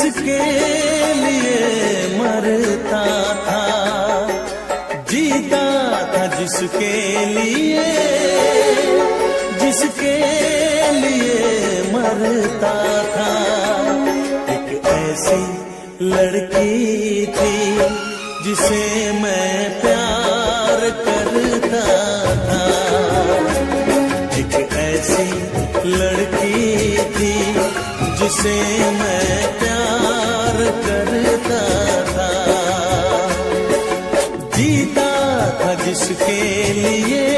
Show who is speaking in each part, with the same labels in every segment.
Speaker 1: जिसके लिए मरता था, जीता था जिसके लिए, जिसके लिए मरता था। एक ऐसी लड़की थी जिसे मैं प्यार करता था, एक ऐसी लड़की थी जिसे मैं प्यार करता था। जीता था जिसके लिए,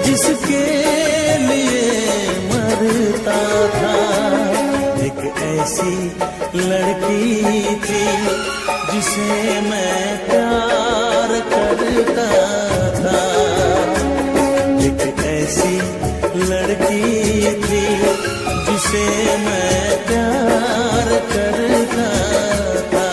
Speaker 1: जिसके लिए मरता था। एक ऐसी लड़की थी जिसे मैं प्यार करता था, एक ऐसी लड़की थी जिसे मैं प्यार करता था।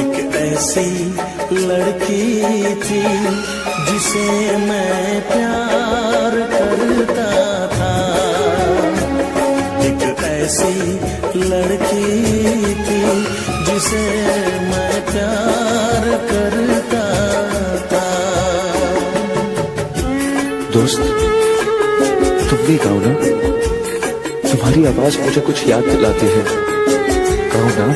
Speaker 1: एक ऐसी लड़की थी जिसे मैं प्यार करता था, एक ऐसी लड़की थी जिसे मैं प्यार करता था।
Speaker 2: दोस्त, तुम भी गाओ ना, तुम्हारी आवाज मुझे कुछ याद दिलाती है, गाओ ना।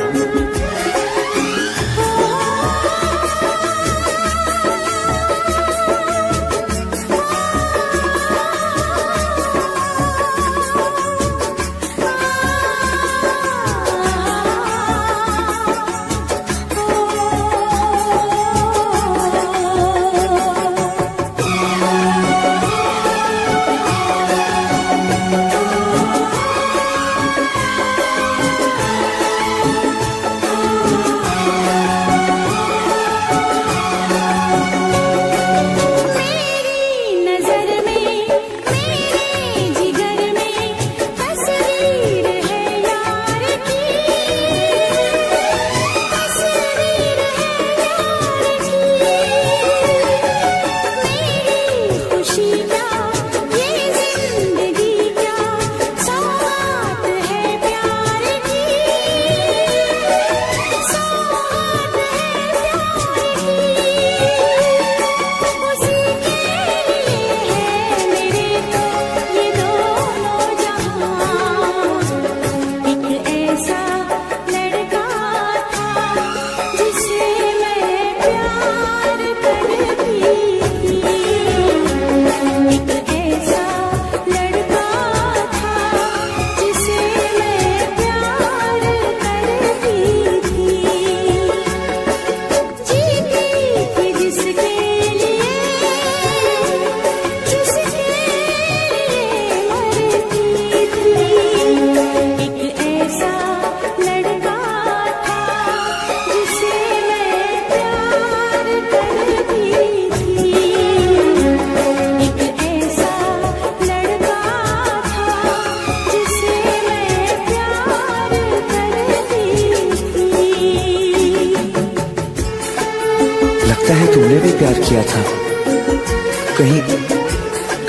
Speaker 2: लगता है तुमने भी प्यार किया था।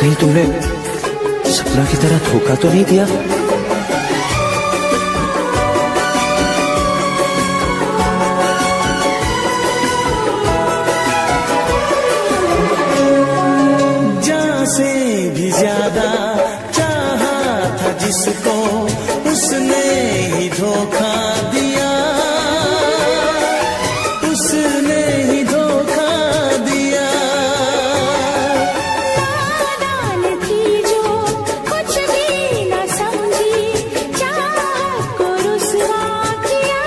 Speaker 2: कहीं तुमने सपना की तरह धोखा तो नहीं दिया?
Speaker 1: उसने ही धोखा दिया, उसने ही धोखा दिया।
Speaker 3: नादान थी जो कुछ भी न समझी, चाहत को रुसवा किया,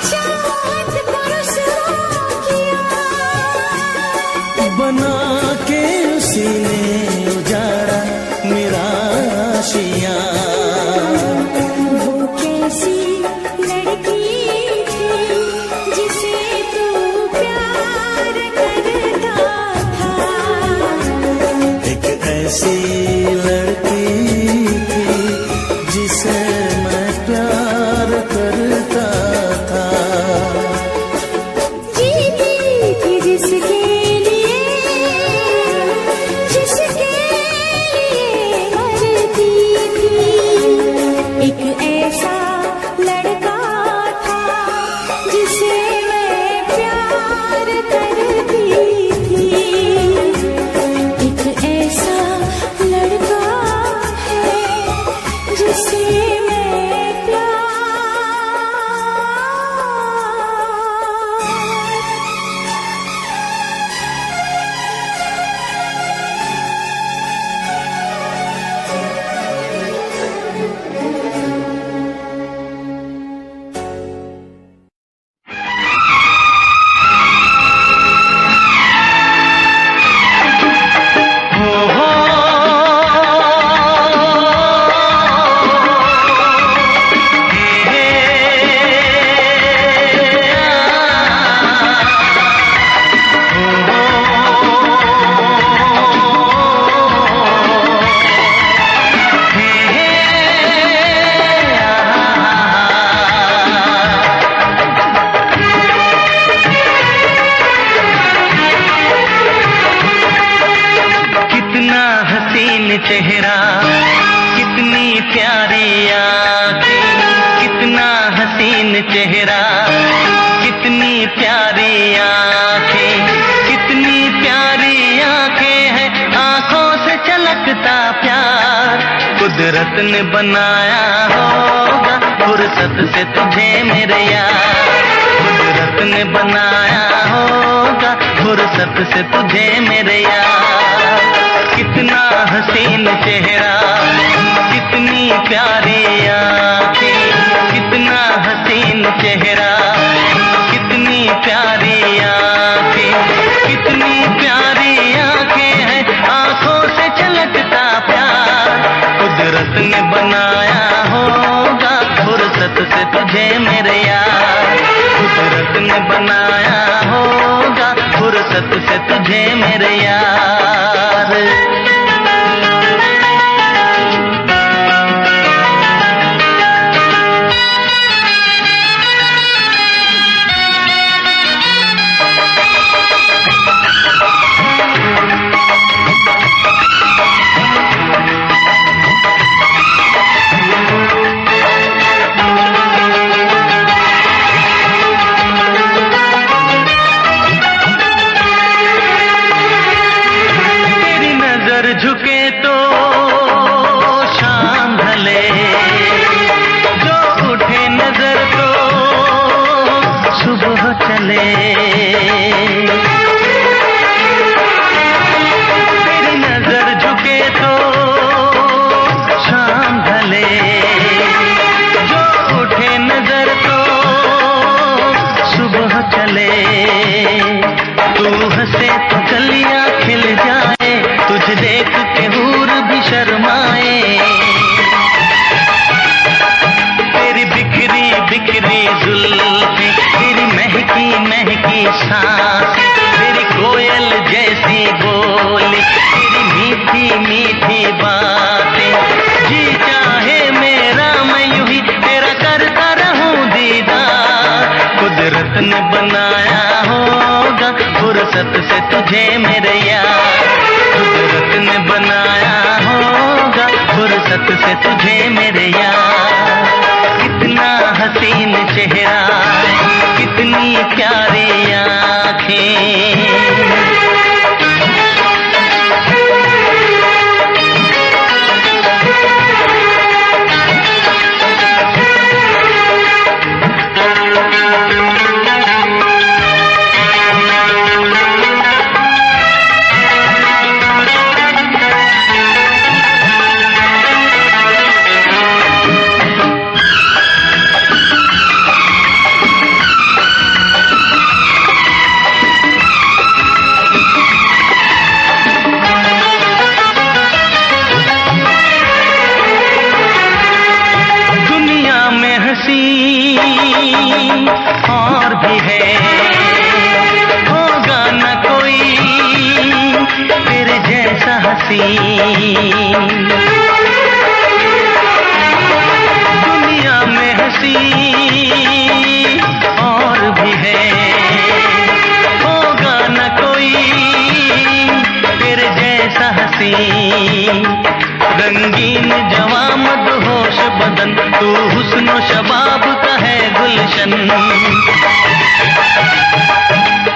Speaker 3: चाहत को रुसवा किया।
Speaker 1: बना के उसी ने उजाड़ा मेरा आशियाँ।
Speaker 3: वो कैसी लड़की थी जिसे तू प्यार करता था।
Speaker 1: एक ऐसी लड़की थी जिसे मैं प्यार करता था।
Speaker 3: जीती थी जिसके लिए, जिसके लिए मरती थी। एक ऐसा लड़का था जिसे मैं प्यार करती थी। एक ऐसा लड़का है जिसे मैं प्यार
Speaker 1: चेहरा, कितनी प्यारी आँखें, कितना हसीन चेहरा, कितनी प्यारी आँखें, कितनी प्यारी आँखें हैं, आँखों से छलकता प्यार। कुदरत ने बनाया होगा फुर्सत से तुझे मेरे यार, कुदरत ने बनाया होगा फुर्सत से तुझे मेरे यार। कितना हसीन चेहरा, कितनी प्यारी आँखें, कितना हसीन चेहरा, कितनी प्यारी आँखें, कितनी प्यारी आँखें हैं, आँखों से छलकता प्यार। कुदरत ने बनाया होगा फुर्सत से तुझे मेरे यार, कुदरत ने बनाया होगा फुर्सत से तुझे मेरे यार। झुके तो शाम ढले, जो उठे नजर तो सुबह चले। तेरी नजर झुके तो शाम ढले, जो उठे नजर तो सुबह चले। तू हंसे तो कलियां खिल जाए, तुझे देख के हूर भी शर्माए। तेरी बिखरी बिखरी जुल्फें, तेरी महकी महकी सांस, तेरी कोयल जैसी बोली, तेरी मीठी मीठी बातें। जी चाहे मेरा मैं यूं ही तेरा करता रहूं दीदार। कुदरत ने बनाया होगा फुर्सत से तुझे मेरे यार, कुदरत ने बनाया होगा फुर्सत से तुझे मेरे यार। कितना हसीन चेहरा, कितनी प्यारी आँखें। हंसी और भी है, होगा न कोई तेरे जैसा हंसी। दुनिया में हंसी और भी है, होगा न कोई तेरे जैसा हंसी। रंगीन जवां मदहोश बदन, तू हुस्न शबाब का है गुलशन।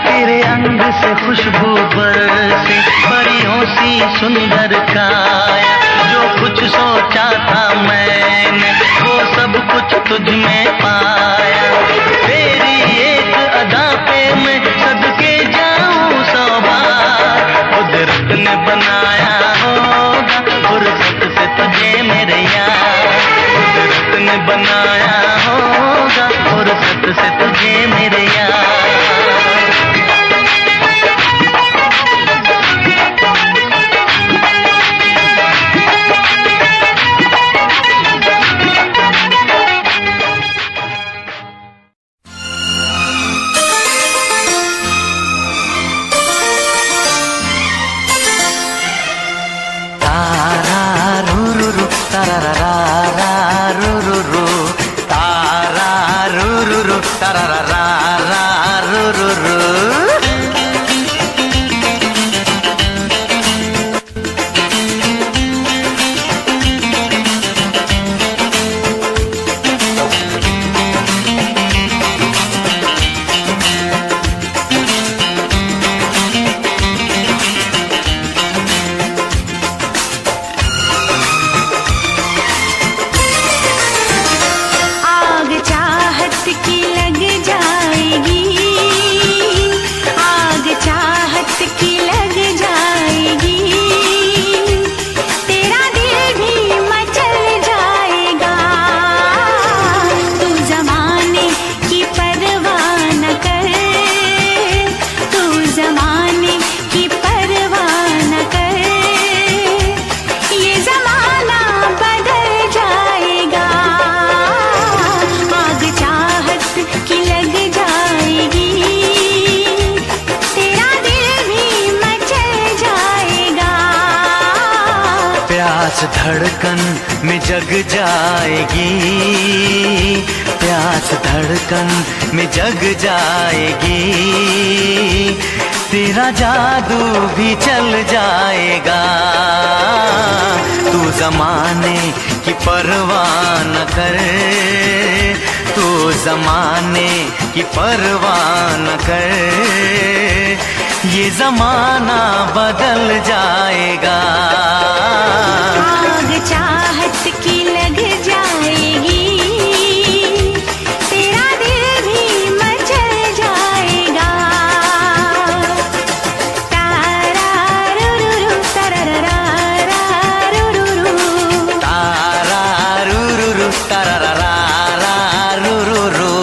Speaker 1: तेरे अंग से खुशबू बरसे, परियों सी सुंदर काया। जो कुछ सोचा था मैंने वो सब कुछ तुझ में पाया। तेरी एक अदा पे मैं सदके जाऊं 100 बार। कुदरत ने बनाया होगा फुर्सत से तुझे मेरे यार। कुदरत ने बनाया होगा फुर्सत से तुझे मेरे यार। धड़कन में जग जाएगी, प्यास धड़कन में जग जाएगी। तेरा जादू भी चल जाएगा। तू ज़माने की परवाह न कर, तू ज़माने की परवाह न कर। ये ज़माना बदल जाएगा।
Speaker 3: आग चाहत की लग जाएगी, तेरा दिल भी मचल जाएगा। तारा रुरुरु तरररा रुरुरु,
Speaker 1: तारा रुरुरु तरररा रुरुरु।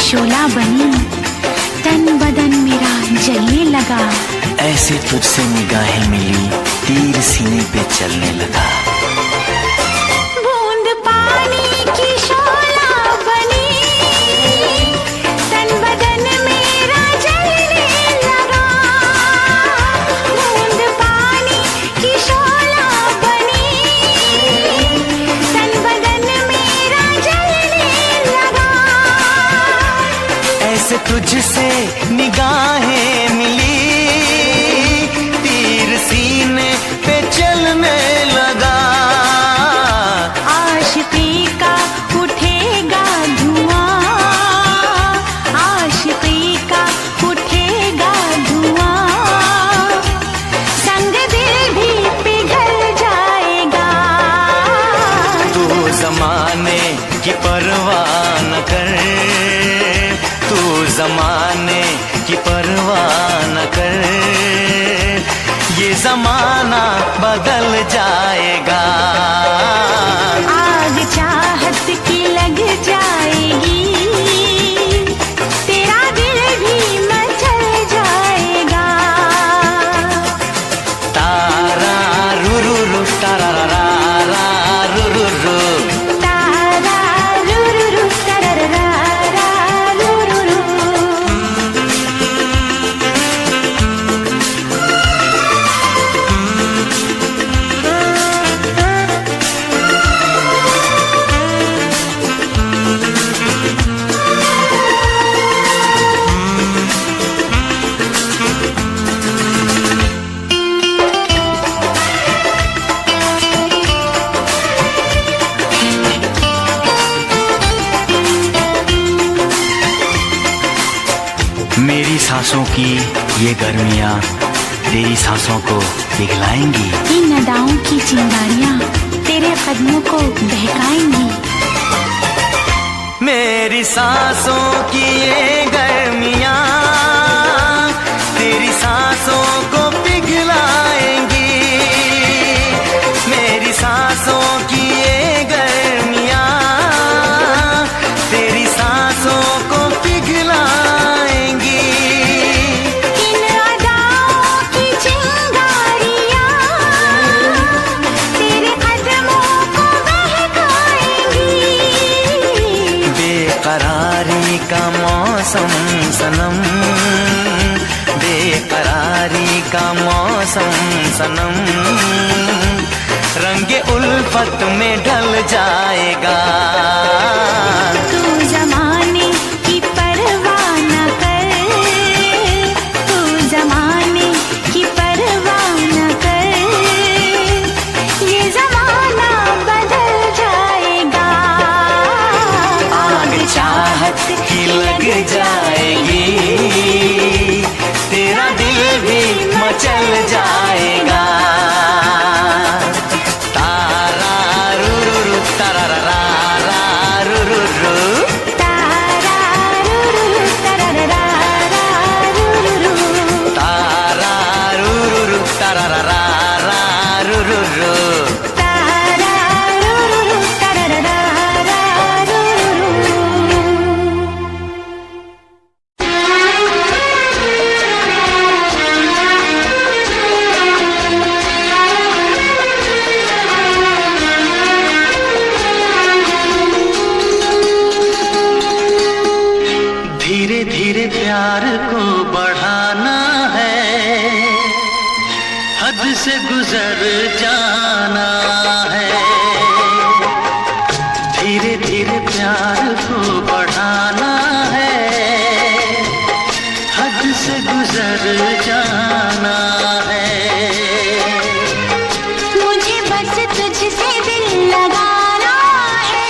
Speaker 3: शोला बनी, तन बदन मेरा जलने लगा।
Speaker 1: ऐसे तुझसे निगाहें मिली, तीर सीने पे चलने लगा।
Speaker 3: बूंद पानी की शोला बनी, तन बदन मेरा जलने लगा। बूंद पानी की शोला बनी, तन बदन मेरा जलने लगा।
Speaker 1: ऐसे तुझसे निगाहें मिली, तीर सीने पे चलने लगा।
Speaker 3: आशिकी का उठेगा धुआं, आशिकी का उठेगा धुआं। संग दिल भी पिघल जाएगा।
Speaker 1: तू ज़माने की परवाह न कर, तू जमाने की परवाह न कर, ये जमाना बदल जाएगा।
Speaker 3: आग चाहत की लग जाएगी, तेरा दिल भी मचल जाएगा।
Speaker 1: तारा रू रू रू तारा रा रा रू रू रू,
Speaker 3: तारा रू रू रू तारा रा रा रू रू रू।
Speaker 1: मेरी सांसों की ये गर्मियाँ तेरी सांसों को पिघलाएंगी।
Speaker 3: इन अदाओं की चिंगारियां तेरे कदमों को बहकाएंगी।
Speaker 1: मेरी सांसों की ये गर्मियाँ तेरी सांसों को पिघलाएंगी। मेरी सांसों की ये गर्मियाँ तेरी सांसों को पिघलाएंगी।
Speaker 3: इन अदाओं की चिंगारियां तेरे कदमों को बहकाएंगी।
Speaker 1: बेकरारी का मौसम सनम, बेकरारी का मौसम सनम, रंगे उल्फत में ढल जाएगा।
Speaker 3: तू जमाने की परवाह न कर, तू जमाने की परवाह न कर, ये जमाना बदल जाएगा।
Speaker 1: आग चाहत की लग जाएगी, तेरा दिल भी मचल जाएगा। तारा रू रू रू तारा रा रा रू रू रू,
Speaker 3: तारा रू रू रू तारा रा रा रू रू रू,
Speaker 1: तारा रू रू रू तारा रा रा रू रू रू।
Speaker 3: तारा रू रू रू तारा रा रा रू रू रू।
Speaker 1: धीरे धीरे प्यार को बढ़ाना है, हद से गुजर जाना है। धीरे धीरे प्यार को बढ़ाना है, हद से गुजर जाना है।
Speaker 3: मुझे बस तुझसे दिल लगाना है,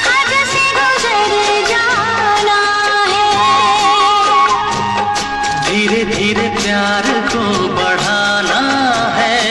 Speaker 3: हद से गुजर जाना है।
Speaker 1: धीरे धीरे प्यार को बढ़ाना है,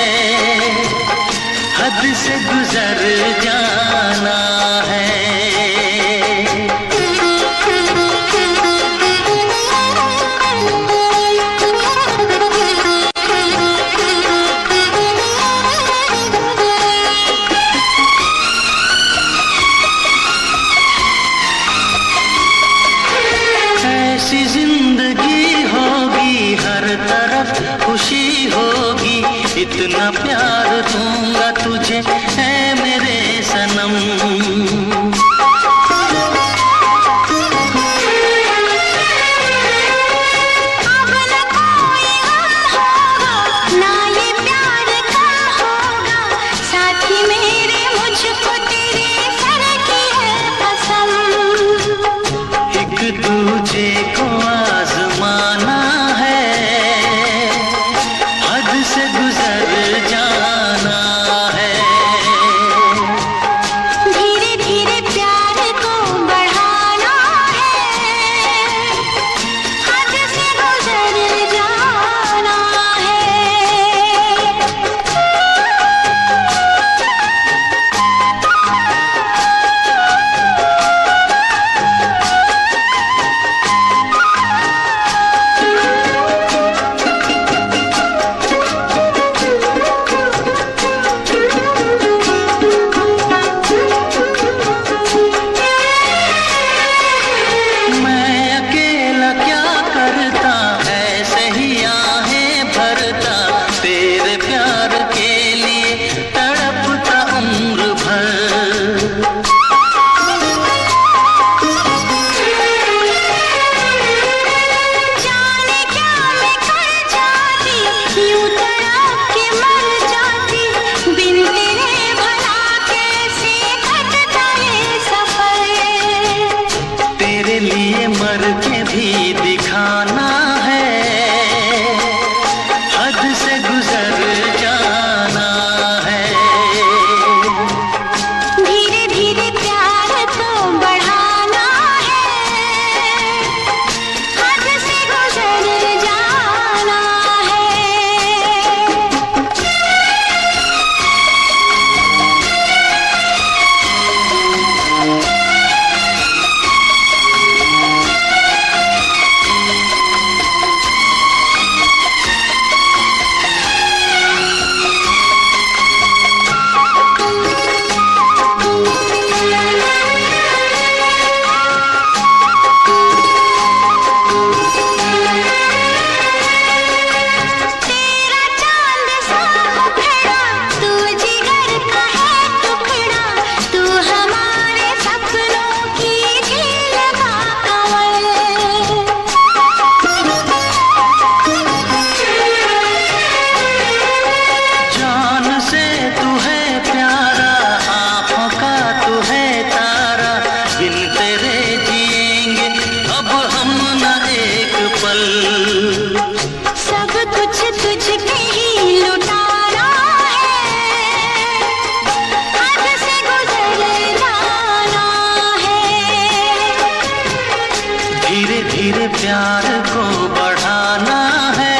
Speaker 1: प्यार को बढ़ाना है,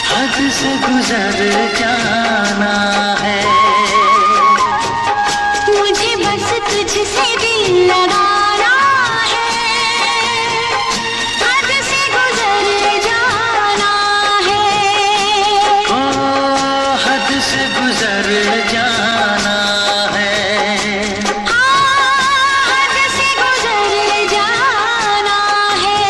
Speaker 1: हद से गुजर जाना है।
Speaker 3: मुझे बस तुझसे दिल लगाना है, हद से गुजर जाना है।
Speaker 1: ओ हद से गुजर जाना है।
Speaker 3: हाँ, हद से गुजर जाना है।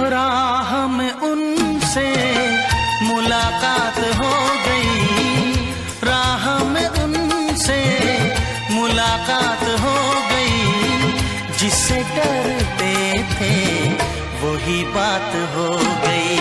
Speaker 1: राह में उनसे मुलाकात हो गई, राह में उनसे मुलाकात हो गई। जिससे डरते थे वही बात हो गई।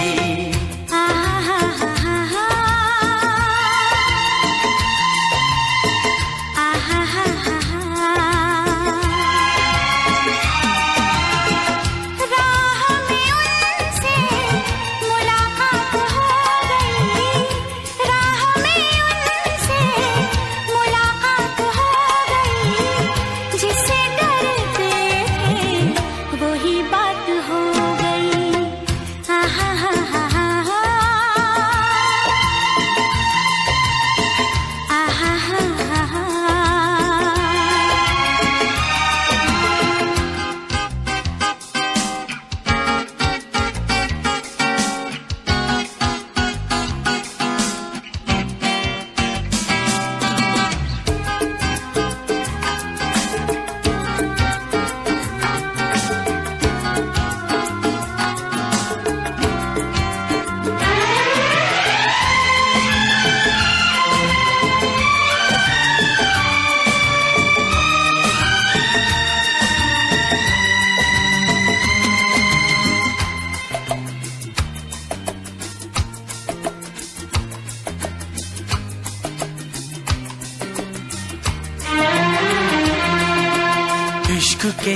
Speaker 1: इश्क के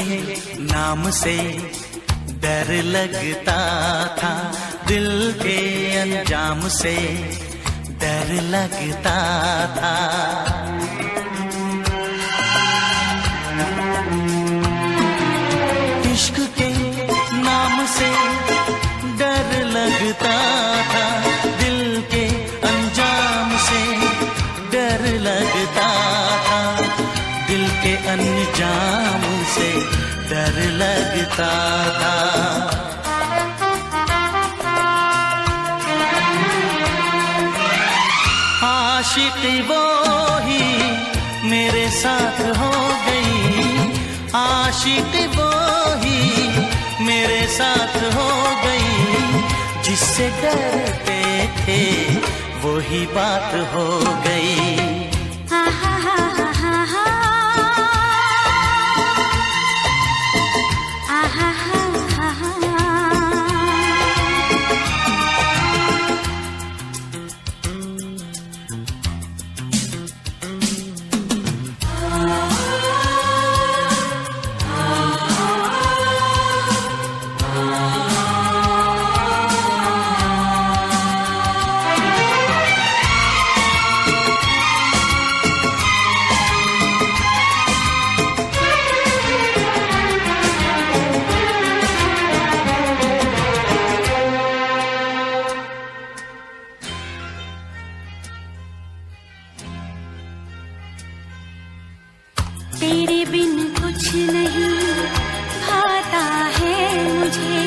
Speaker 1: नाम से डर लगता था, दिल के अंजाम से डर लगता था। इश्क के नाम से डर लगता था, दिल के अंजाम से डर लगता था। दिल के अंजाम से डर लगता था। आशिकी वो ही मेरे साथ हो गई, आशिकी वो ही मेरे साथ हो गई। जिससे डरते थे वही बात हो गई।
Speaker 3: तेरे बिन कुछ नहीं भाता है मुझे,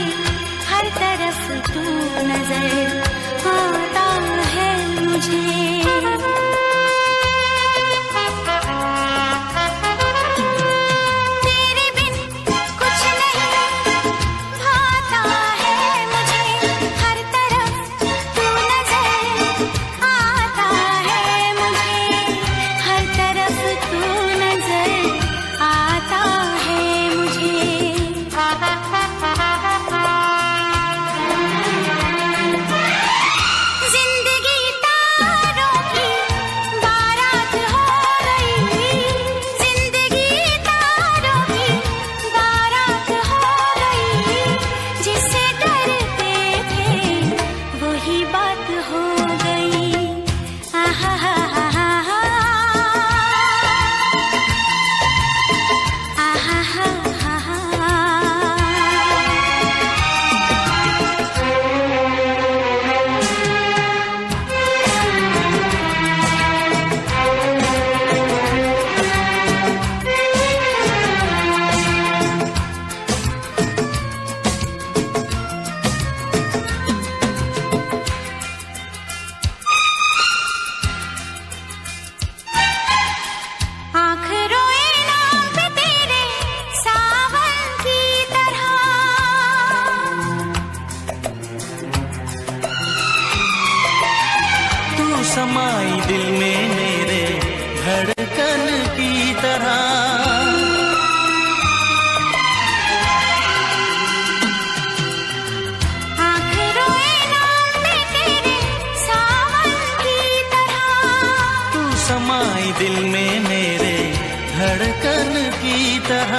Speaker 3: हर तरफ तू नजर आता है मुझे। तेरे बिन कुछ नहीं भाता है मुझे, हर तरफ तू नजर आता है मुझे, हर तरफ तू नजर आता है मुझे। जिंदगी तारों की बारात हो गई, जिंदगी तारों की बारात हो गई, जिससे डरते थे वही बात हो गई। आहा हा हा हा हा, आहा हा हा हा। आँख रोए नाम पे तेरे सावन की तरह,
Speaker 1: तू समाई दिल में मेरे धड़कन की तरह।
Speaker 3: आँख रोए नाम पे तेरे सावन की तरह,
Speaker 1: तू समाई दिल में मेरे धड़कन की तरह,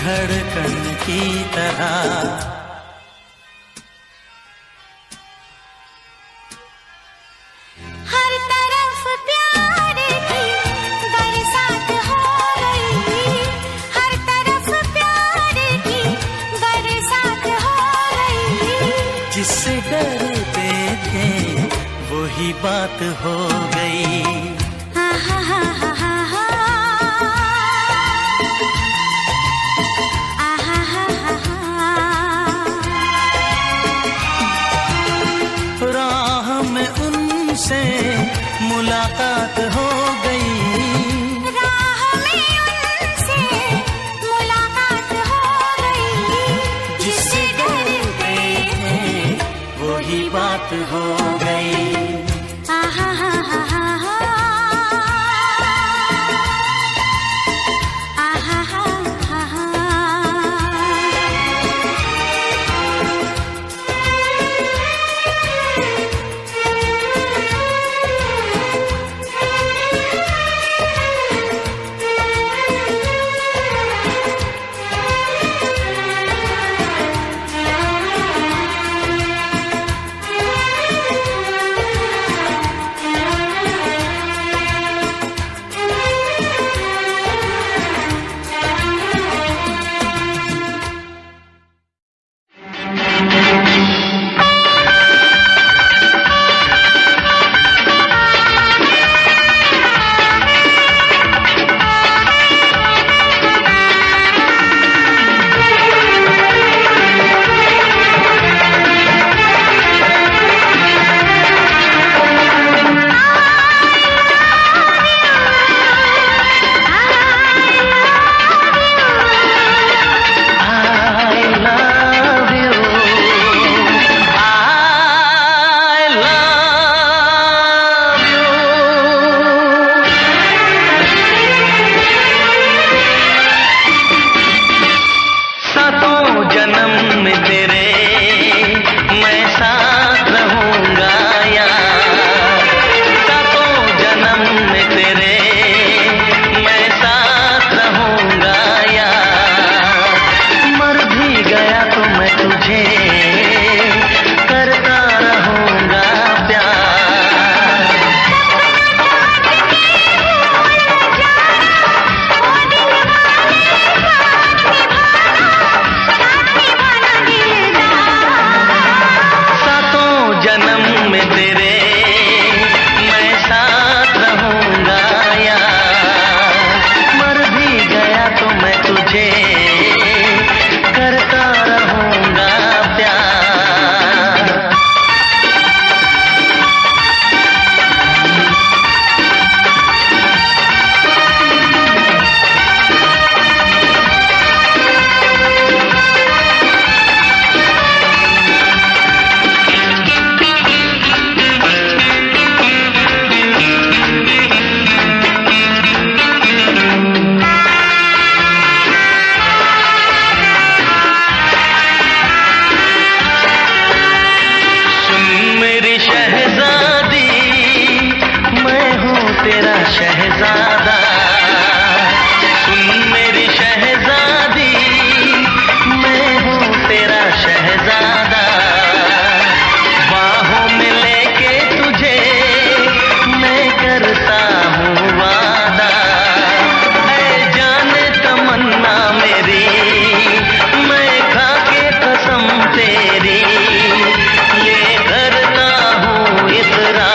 Speaker 1: धड़कन की तरह।
Speaker 3: हर तरफ प्यार की बरसात हो गई, हर तरफ प्यार की बरसात हो गई,
Speaker 1: जिससे डरते थे वही बात हो गई।
Speaker 3: आहा हा हा हा हा, आहा हा हा हा।
Speaker 1: राह में उनसे मुलाकात हो गई,
Speaker 3: राह में उनसे मुलाकात हो गई,
Speaker 1: जिससे डरते थे वही बात हो गई।
Speaker 3: आहा हा हा हा हा, आहा हा हा हा।
Speaker 1: शहजादा, सुन मेरी शहजादी, मैं हूँ तेरा शहजादा। बाहों में लेके तुझे मैं करता हूँ वादा। ऐ जाने तमन्ना मेरी, मैं खा के कसम तेरी ये करता हूँ इकरार।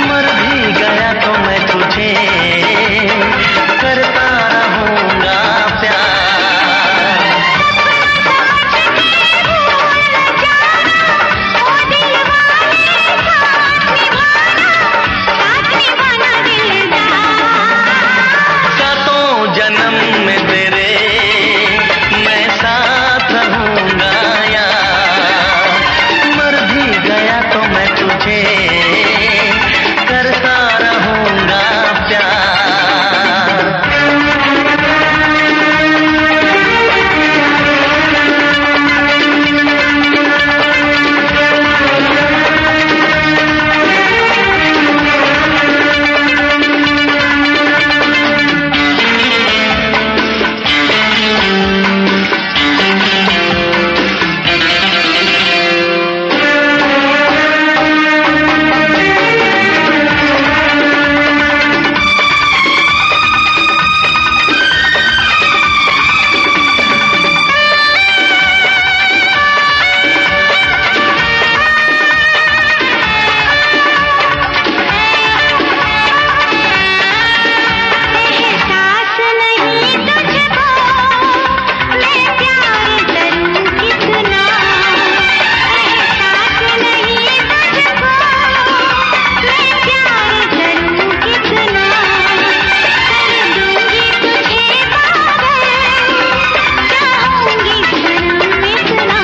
Speaker 1: मर भी गया तो मैं तुझे करता रहूँगा प्यार। सातों जन्म में तेरे मैं साथ रहूँगा यार। मर भी गया तो मैं तुझे करता रहूँगा प्यार।
Speaker 3: एहसास नहीं तुझको मैं प्यार करूं कितना, एहसास नहीं तुझको मैं प्यार करूं कितना। कर दूंगी तुझे पागल, चाहूंगी सनम इतना।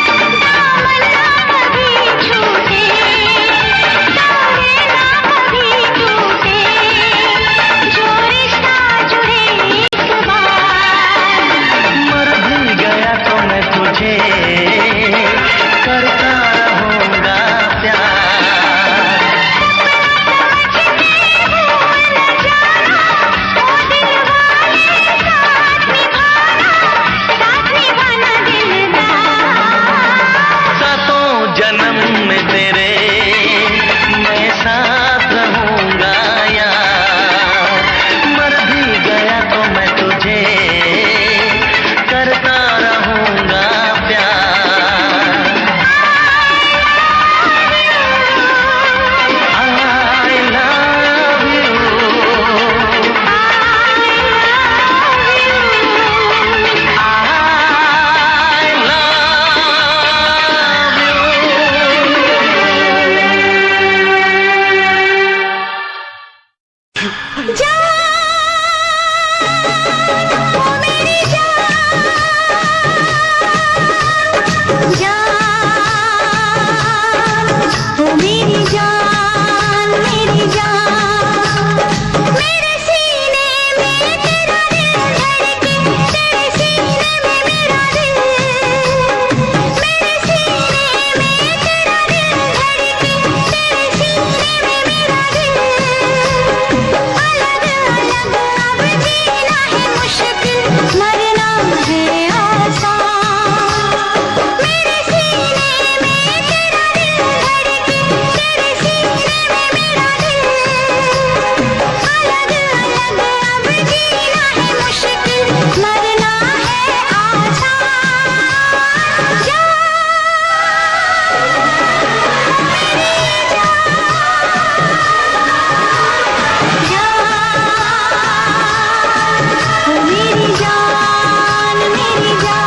Speaker 3: तमन्ना कभी छूटे, तारे ना कभी टूटे, जो रिश्ता जुड़े एक बार।
Speaker 1: मर भी गया तो मैं तुझे करता रहूँगा प्यार। सातों जन्म में तेरे मैं साथ रहूँगा यार। मर भी गया तो मैं तुझे करता रहूँगा प्यार। I love you,
Speaker 3: ओ मेरी जान, मेरी जान, मेरे सीने में तेरा दिल धड़के, तेरे सीने में मेरा दिल, मेरे सीने में तेरा दिल धड़के, तेरे सीने में मेरा दिल। अलग अलग अब जीना है मुश्किल, मरना है आसान। मेरे सीने में तेरा दिल धड़के, तेरे सीने में मेरा दिल। अलग अलग अब जीना है मुश्किल, मरना है आसान। ओ मेरी जान, मेरी जान।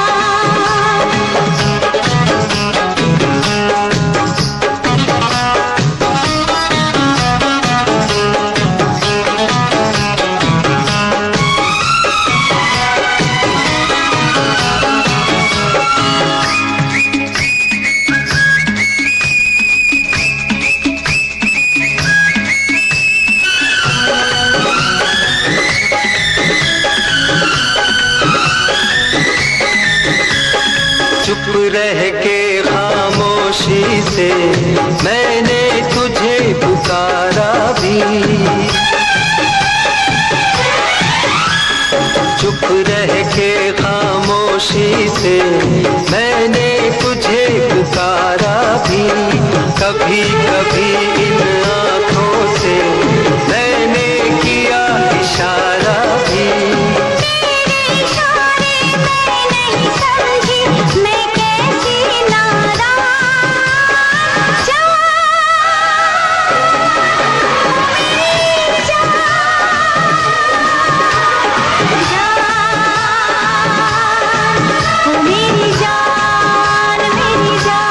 Speaker 1: चुप रह के खामोशी से मैंने तुझे पुकारा भी। थी इन आँखों से, मैंने किया इशारा भी।
Speaker 3: तेरे इशारे मैं नहीं समझी, मैं कैसी नाराज़। ओ मेरी जान, मेरी जान।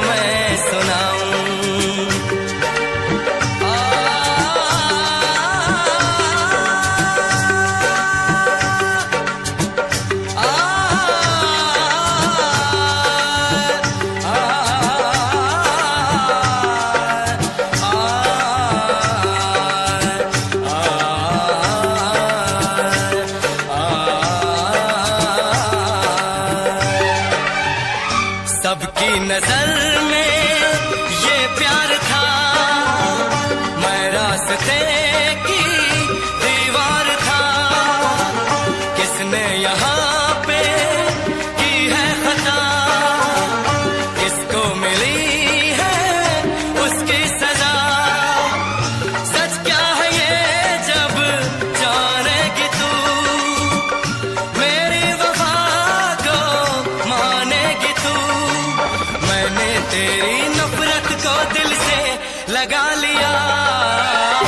Speaker 1: मैं सुनाऊं। सबकी नजर में ये प्यार था, मैं रास्ते की दीवार था। किसने यहाँ पे की है खता, किसको मिली है उसकी सजा। सच क्या है ये जब जानेगी तू, मेरी वफा को मानेगी तू। मैंने तेरी नफरत को दिल से लगा लिया।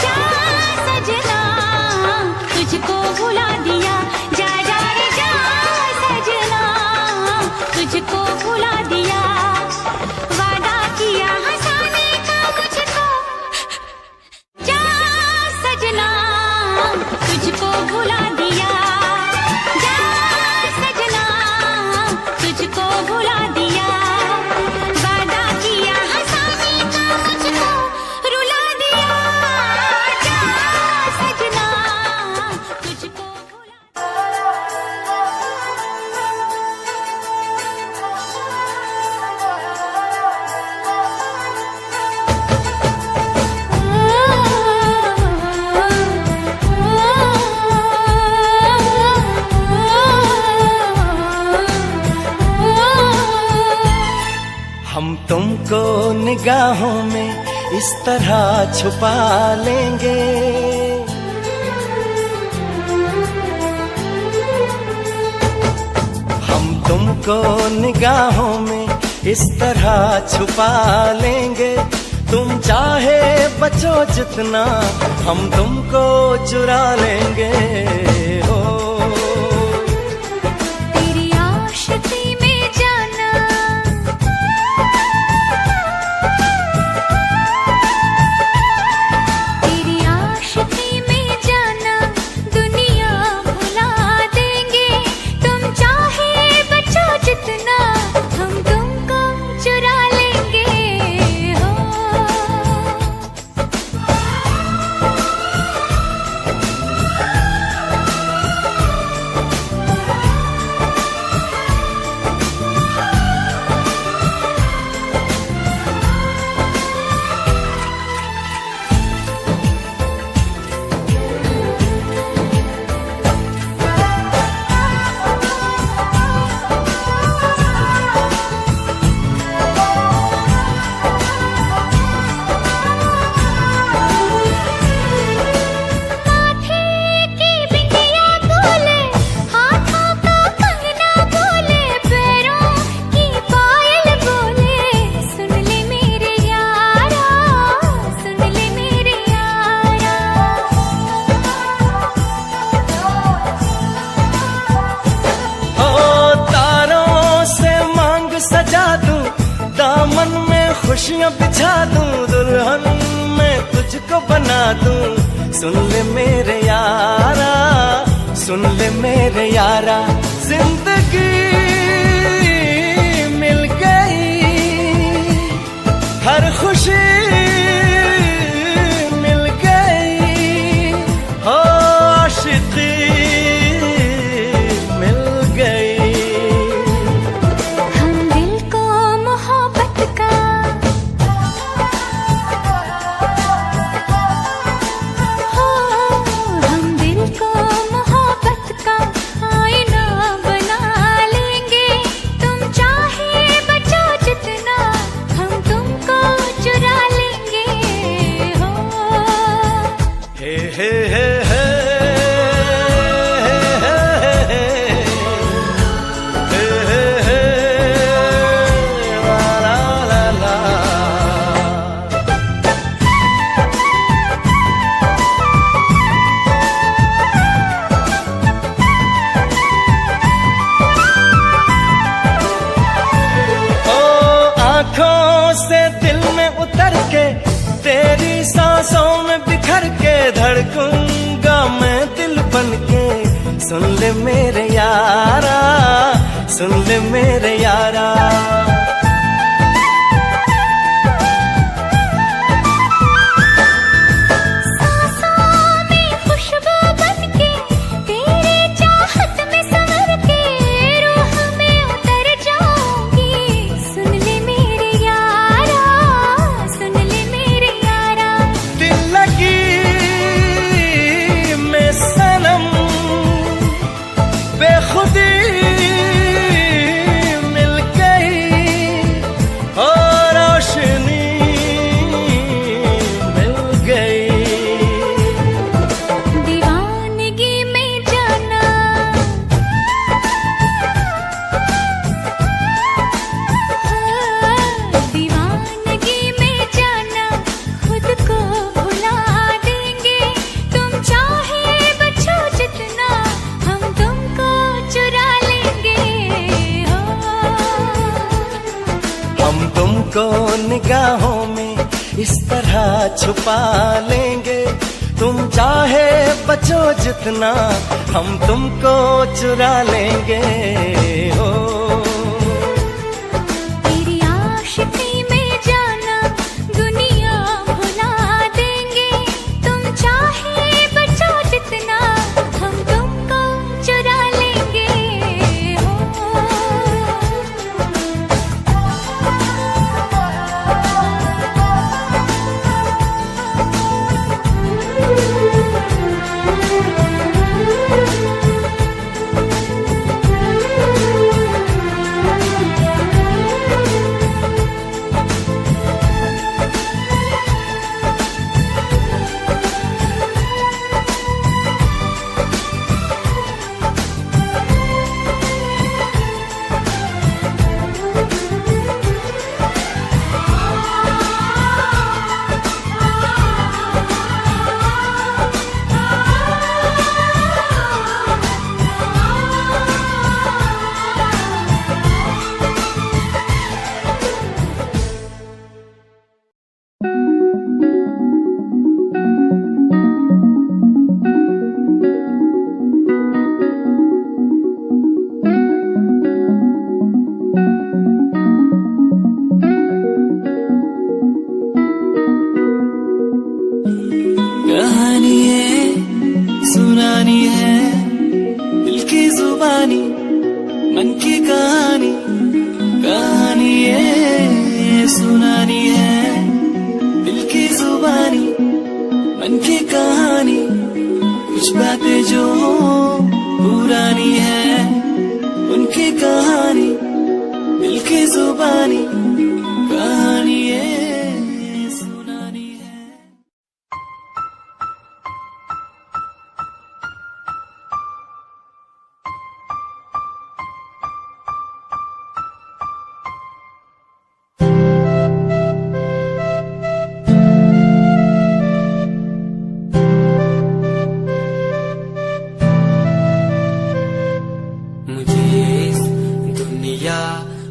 Speaker 3: जा सजना तुझको भुला दिया, जा जा रे जा सजना तुझको भुला दिया। वादा किया हंसाने का मुझको, जा सजना तुझको भुला दिया, जा सजना तुझको भुला दिया। वादा किया हंसाने का मुझको रुला दिया, जा सजना तुझको भुला।
Speaker 1: हम तुमको निगाहों में इस तरह छुपा लेंगे, हम तुमको निगाहों में इस तरह छुपा लेंगे। तुम चाहे बचो जितना, हम तुमको चुरा लेंगे। हो
Speaker 3: तेरी आशिकी में जाना, तेरी आशिकी में जाना दुनिया भुला देंगे। तुम चाहे बचो जितना, हम तुमको चुरा लेंगे। हो
Speaker 1: खुशियाँ बिछा दूं, दुल्हन मैं तुझको बना दूं। सुन ले मेरे यारा, सुन ले मेरे यारा, जिंदगी मिल गई, हर खुशी मिल गई, हो आशिकी मिल गई।
Speaker 3: हम दिल को मोहब्बत का, हो हम दिल को मोहब्बत का आईना बना लेंगे। तुम चाहे बचो जितना, हम तुमको चुरा लेंगे।
Speaker 4: सुन ले मेरे यारा, सुन ले मेरे यारा। को निगाहों में इस तरह छुपा लेंगे, तुम चाहे बचो जितना हम तुमको चुरा लेंगे। हो
Speaker 3: तेरी आशिकी में जाना दुनिया भुला देंगे, तुम चाहे बचो जितना हम तुमको चुरा लेंगे।
Speaker 4: कहानी है सुनानी है, दिल की जुबानी मन की कहानी। कहानी है सुनानी है, दिल की जुबानी मन की कहानी। कुछ बातें जो पुरानी है उनकी कहानी, दिल की जुबानी। कहानी है सुनानी है।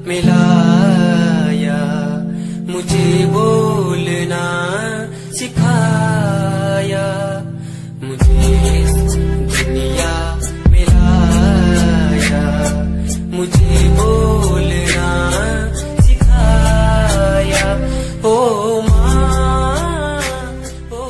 Speaker 4: मिलाया मुझे बोलना सिखाया, मुझे दुनिया मिलाया मुझे बोलना सिखाया। ओ माँ ओ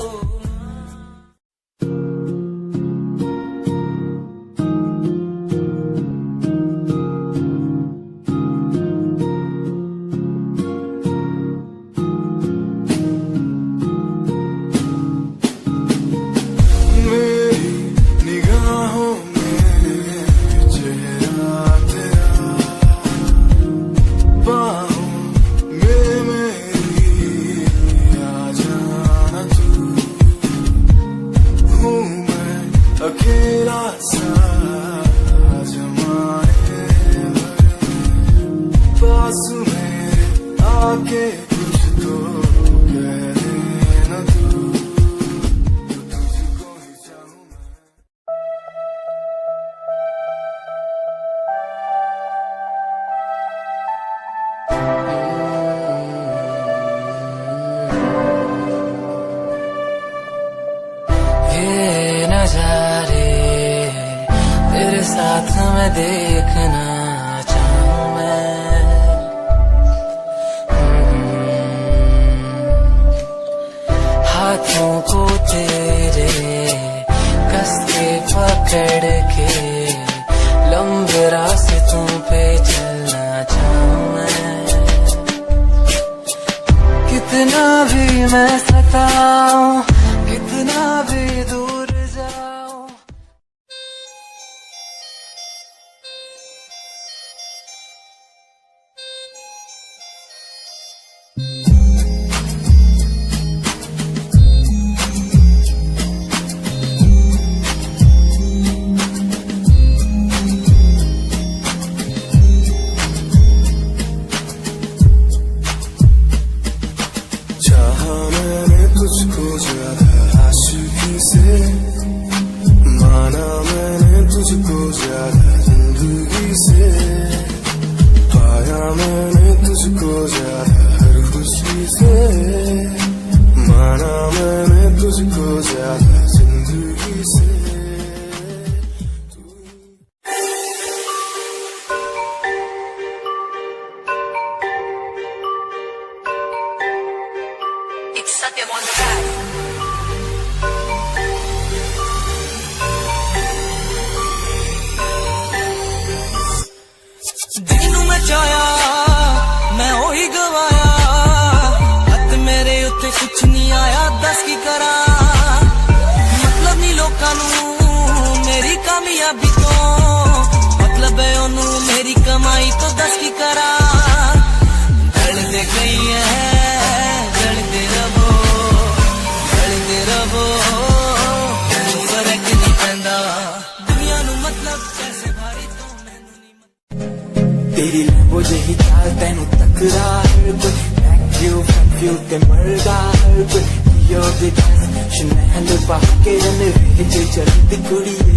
Speaker 4: अकेला सा जमाए पास मेरे आके कुछ तो कह देना तू, तुझको ही चाहूं मैं। नजारे
Speaker 5: देखना चाहूं मैं। हाथों को तेरे कस के पकड़ के लंबे रास्तों पे चलना चाहूं मैं। कितना भी मैं सताऊं, कितना भी दूर जाऊं।
Speaker 6: चाहा मैंने तुझको ज्यादा आशिकी से, माना मैंने तुझको ज्यादा जिंदगी से, पाया मैंने तुझको ज्यादा हर खुशी से, माना मैंने तुझको ज्यादा जिंदगी से।
Speaker 5: ਜਿਹਨੂੰ ਮੈਂ ਚਾਹਿਆ ਮੈਂ ਉਹੀ ਗਵਾਇਆ, ਹੱਥ ਮੇਰੇ ਉੱਤੇ ਕੁਛ ਨਹੀਂ ਆਇਆ, ਦੱਸ ਕੀ ਕਰਾਂ। ਮਤਲਬ ਨਹੀਂ ਲੋਕਾਂ ਨੂੰ ਮੇਰੀ ਕਾਮਯਾਬੀ ਤੋਂ, ਮਤਲਬ ਹੈ ਉਹਨੂੰ ਮੇਰੀ ਕਮਾਈ ਤੋਂ, ਦੱਸ ਕੀ ਕਰਾਂ। ढलते गई है ढलते रहो, ढलते रहो, फर्क नहीं पैंदा दुनिया नू, मतलब कैसे भारी तो मैनू नहीं।
Speaker 7: तेरी लंबो जही चाल तेनू तकदा हर कोई, फ्रंट व्यू ते मरदा हर कोई। यो बिटास शनैल बाके रन विच चलदी कुड़ीए,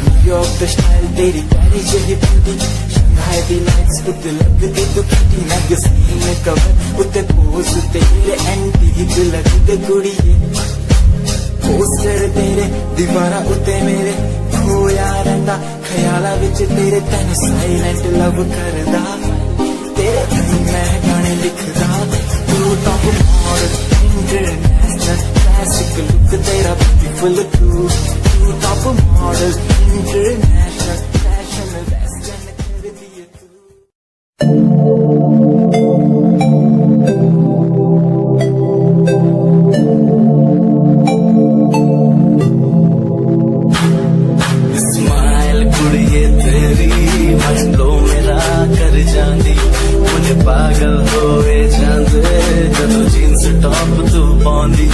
Speaker 7: न्यूयॉर्क दा स्टाइल तेरी प्यारी जही ब्यूटी, शंघाई दी लाइट्स उत्ते लगदी तो किटी, मैगज़ीन कवर उत्ते पोज तेरे एंटीक लगदे कुड़ीए। पोस्टर तेरे दीवारा उत्ते मेरे खोया रहिंदा, ख्यालां विच तेरे तैनू साइलेंट लव करदा, तेरे लिए मैं गाने लिखदा। तू top model international classic look तेरा ब्यूटीफुल, तू top model international fashion western कर दिए तू।
Speaker 4: स्माइल कुड़िए तेरी मंडो मेरा कर जांदी, मुझे पागल होए जांदे जदों जीन्स टॉप तू पाउंदी।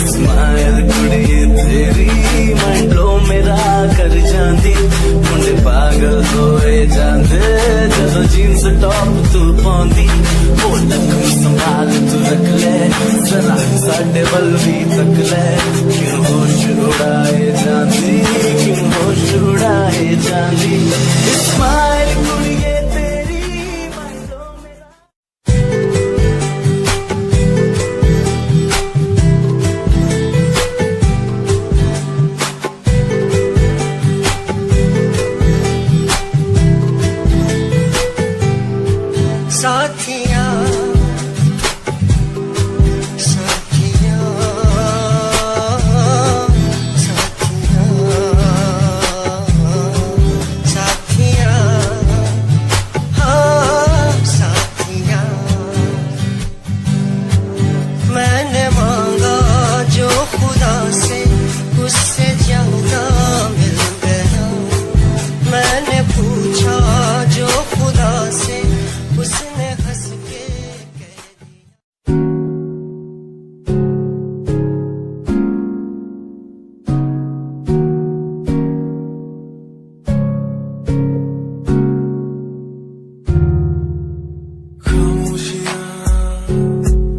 Speaker 4: स्माइल कुड़िए तेरी मंडो मेरा कर जांदी, मुझे पागल होए जांदे जदों जीन्स टॉप तू पाउंदी। वो लखन संभाल तू रख ले जरा साडे वल भी तक ले, क्यों होश उड़ाए जांदी, क्यों होश उड़ाए जांदी। स्माइल कुड़िए तेरी मंडो मेरा।
Speaker 1: साथिया साथिया साथिया साथिया, हाँ साथिया। मैंने मांगा जो खुदा से उससे ज्यादा मिल गया, मैंने पूछा जो खुदा से उसने हंस के कह दिया।
Speaker 6: खामोशियां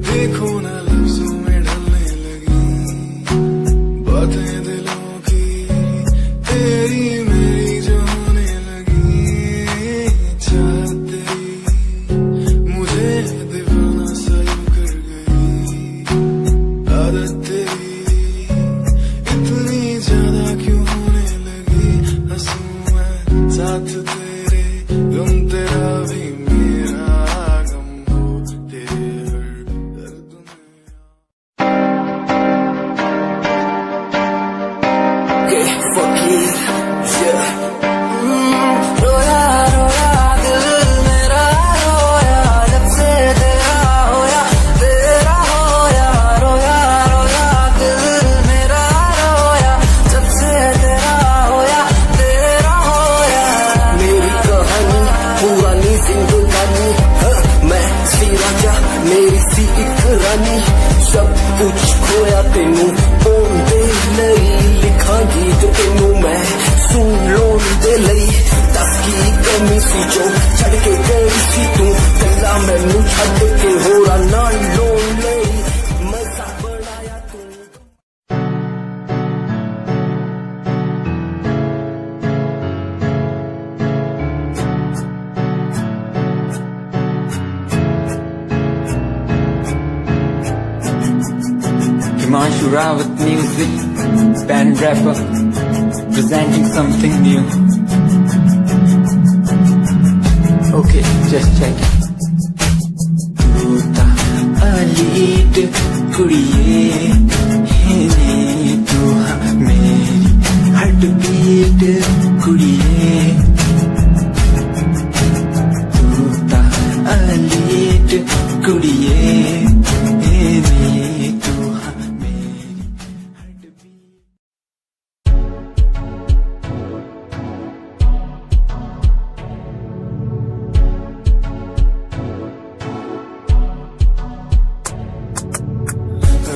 Speaker 6: देखो ना लफ्जों में ढलने लगी, बातें दिलों की तेरी मेरी जो होने लगी। चाहत तेरी मुझे दीवाना सा यूं कर गई, आदत तेरी इतनी ज्यादा क्यों होने लगी। हंसूं मैं
Speaker 7: मेरी सी एक रानी सब कुछ खोया तेनू पाउण दे लई लिखां गीत तेनू मैं सुन लोन दे लई दस की कमी सी जो छड़ के गई सी तू कल्ला मैनू छड़ के होरा नाल लोन लई मजा बनाया तू
Speaker 8: Himanshu Rawat music, band rapper, presenting something new. Okay, just check. Toota alit kudiye, hene tu meri heartbeat kudiye. Toota alit kudiye, hene tu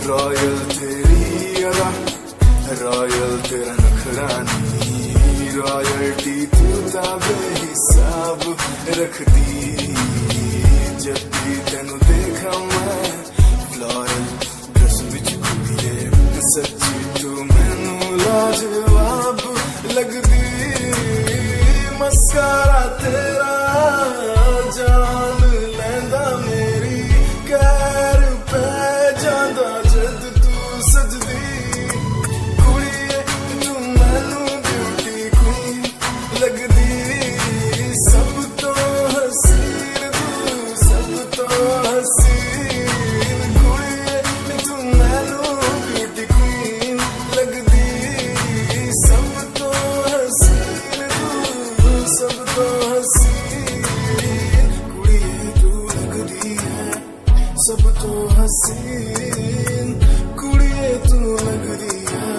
Speaker 6: royal तेरी अदा रॉयल तेरा नखरानी रॉयल्टी तू बेहिसाब रखती जब भी तेनू देखा मैं फ्लोरल ड्रेस विच कुड़िए सच्ची तू मैनू लाजवाब लगदी मस्कारा तेरा जान लैंदा मेरी कैर पै जांदा जद तू सजदी कुड़िए तू मैनू ब्यूटी क्वीन लगदी सब तो हसीन तू सब तो हसीन कुड़िए तू मैनू ब्यूटी क्वीन लगदी सब तो हसीन तू सब तो हसीन कुड़िए तू लगदी है सब तो हसीन कुड़िए तू लगदी है